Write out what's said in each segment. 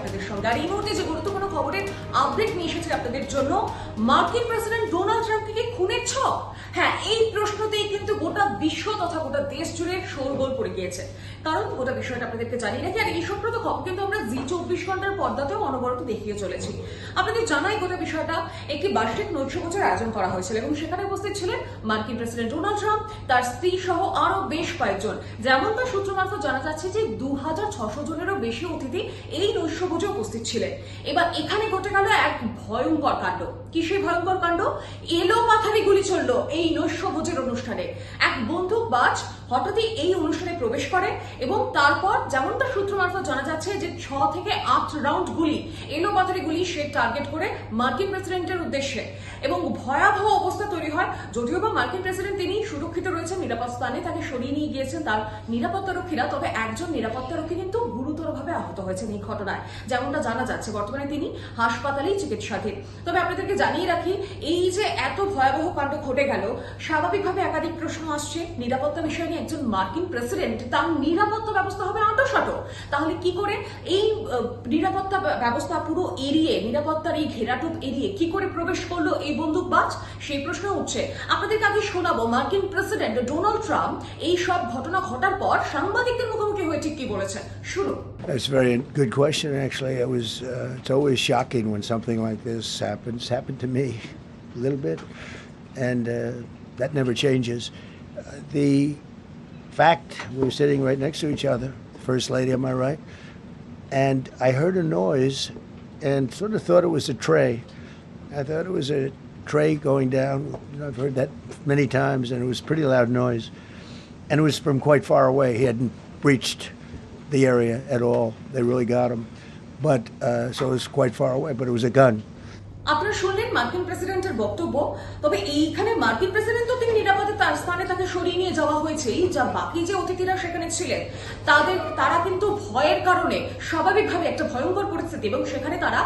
আপনাদের সঙ্গে। আর এই মুহূর্তে যে গুরুত্বপূর্ণ খবরের আপডেট নিয়ে এসেছে আপনাদের জন্য, মার্কিন প্রেসিডেন্ট ডোনাল্ড ট্রাম্পকে কি খুনের ছক? হ্যাঁ, এই প্রশ্নতেই কিন্তু গোটা বিশ্ব তথা গোটা দেশ জুড়ে শোরগোল পড়ে গিয়েছে। কারণ গোটা বিষয়টা আপনাদেরকে জানিয়ে রাখি, আর এই সংক্রান্ত খবর কিন্তু আমরা জি24 ঘন্টার পর্দাতেও অনবরত দেখিয়ে চলেছি। আপনাদের জানাই গোটা বিষয়টা একটি বার্ষিক নৈশভোজের আয়োজন করা হয়েছিল এবং সেখানে উপস্থিত ছিলেন মার্কিন প্রেসিডেন্ট ডোনাল্ড ট্রাম্প, তার স্ত্রী সহ আরো বেশ কয়েকজন। যেমন তার সূত্র মারফত জানা যাচ্ছে যে 2600 জনেরও বেশি অতিথি এই নৈশভোজে উপস্থিত ছিলেন। এবার এখানে ঘটে গেল এক ভয়ঙ্কর কাণ্ড। কি সেই ভয়ঙ্কর কাণ্ড? এলো পাথারি গুলি চললো এই নৈশভোজের অনুষ্ঠানে। এক বন্দুকবাজ হঠাৎই এই অনুষ্ঠানে প্রবেশ করে এবং তারপর যেমন তার সূত্র মারফত জানা যাচ্ছে যে 6 থেকে 8 রাউন্ড গুলি, এলো পাথারি গুলি সে টার্গেট করে মার্কিন প্রেসিডেন্টের উদ্দেশ্যে, এবং ভয়াবহ অবস্থা তৈরি হয়। যদিও বা মার্কিন প্রেসিডেন্ট তিনি সুরক্ষিত রয়েছেন, নিরাপদ স্থানে তাকে সরিয়ে নিয়ে গিয়েছেন তার নিরাপত্তারক্ষীরা, তবে একজন নিরাপত্তারক্ষী কিন্তু গুরুতরভাবে আহত হয়েছেন এই ঘটনায়, যেমনটা জানা যাচ্ছে। বর্তমানে তিনি হাসপাতালেই চিকিৎসাধীন। তবে আপনাদেরকে জানিয়ে রাখি, এই যে এত ভয়াবহ কাণ্ড ঘটে গেল, স্বাভাবিকভাবে একাধিক প্রশ্ন আসছে। নিরাপত্তা বিষয় নিয়ে একজন মার্কিন প্রেসিডেন্ট, তার নিরাপত্তা ব্যবস্থা হবে আঁটোসাঁটো, তাহলে কি করে এই নিরাপত্তা ব্যবস্থা পুরো এড়িয়ে, নিরাপত্তার এই ঘেরাটোপ এড়িয়ে কি করে প্রবেশ করলো এই বন্দুকবাজ, সেই প্রশ্ন উঠছে। আপনাদেরকে আগে শোনাবো মার্কিন প্রেসিডেন্ট ডোনাল্ড ট্রাম্প এই সব ঘটনা ঘটার পর সাংবাদিকদের মুখোমুখি হয়ে ঠিক কি বলেছেন, শুনুন। That's a very good question, actually. It's always shocking when something like this happens. Happened to me a little bit, and that never changes. The fact, we were sitting right next to each other, First Lady on my right, and I heard a noise and sort of thought it was a tray. I thought it was a tray going down. You know, I've heard that many times, and it was a pretty loud noise. And it was from quite far away. He hadn't breached the area at all. They really got him. But so it was quite far away, but it was a gun. আপনারা শুনলেন মার্কিন প্রেসিডেন্টের বক্তব্য। তবে এইখানে মার্কিন president তো তিনি নিরাপদে তার স্থানে তাকে সরিয়ে নিয়ে যাওয়া হয়েছেই, যা বাকি যে অতিথিরা সেখানে ছিলেন তারা কিন্তু ভয়ের কারণে স্বাভাবিকভাবে একটা ভয়ঙ্কর পরিস্থিতি, এবং সেখানে তারা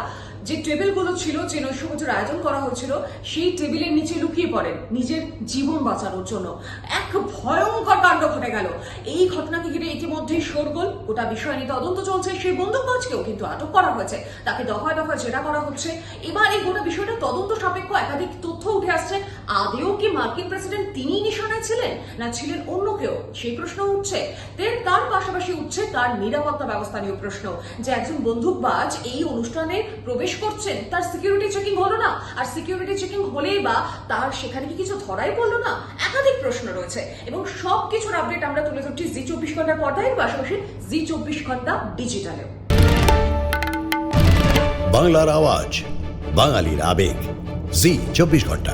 যে টেবিলগুলো ছিল, যে নৈশভোজের আয়োজন করা হচ্ছিল, সেই টেবিলের নিচে লুকিয়ে পড়েন নিজের জীবন বাঁচানোর জন্য। এক ভয়ঙ্কর কাণ্ড ঘটে গেল। এই ঘটনাকে ঘিরে ইতিমধ্যেই শোরগোল, গোটা বিষয় নিয়ে তদন্ত চলছে। সেই বন্দুকবাজকেও কিন্তু আটক করা হয়েছে, তাকে দফায় দফায় জেরা করা হচ্ছে। এবার এই গোটা বিষয়টা তদন্ত সাপেক্ষ একাধিক তথ্য উঠে আসছে। আদেও কি মার্কিন প্রেসিডেন্ট তিনিই নিশানায় ছিলেন, না ছিলেন অন্য কেউ, সেই প্রশ্ন উঠছে। তার পাশাপাশি উঠছে তার নিরাপত্তা ব্যবস্থা নিয়ে প্রশ্ন, যে একজন বন্দুকবাজ এই অনুষ্ঠানে প্রবেশ করছেন, তার সিকিউরিটি চেকিং হলো না, আর সিকিউরিটি চেকিং হলেই বা তার সেখানে কি কিছু ধরাই পড়লো না? একাধিক প্রশ্ন রয়েছে, এবং সবকিছুর আপডেট আমরা তুলে ধরছি জি24 ঘন্টার পর্দায়, পাশাপাশি জি24 ঘন্টা ডিজিটালেও। বাংলার আওয়াজ, বাঙালির আবেগ, জি24 ঘন্টা।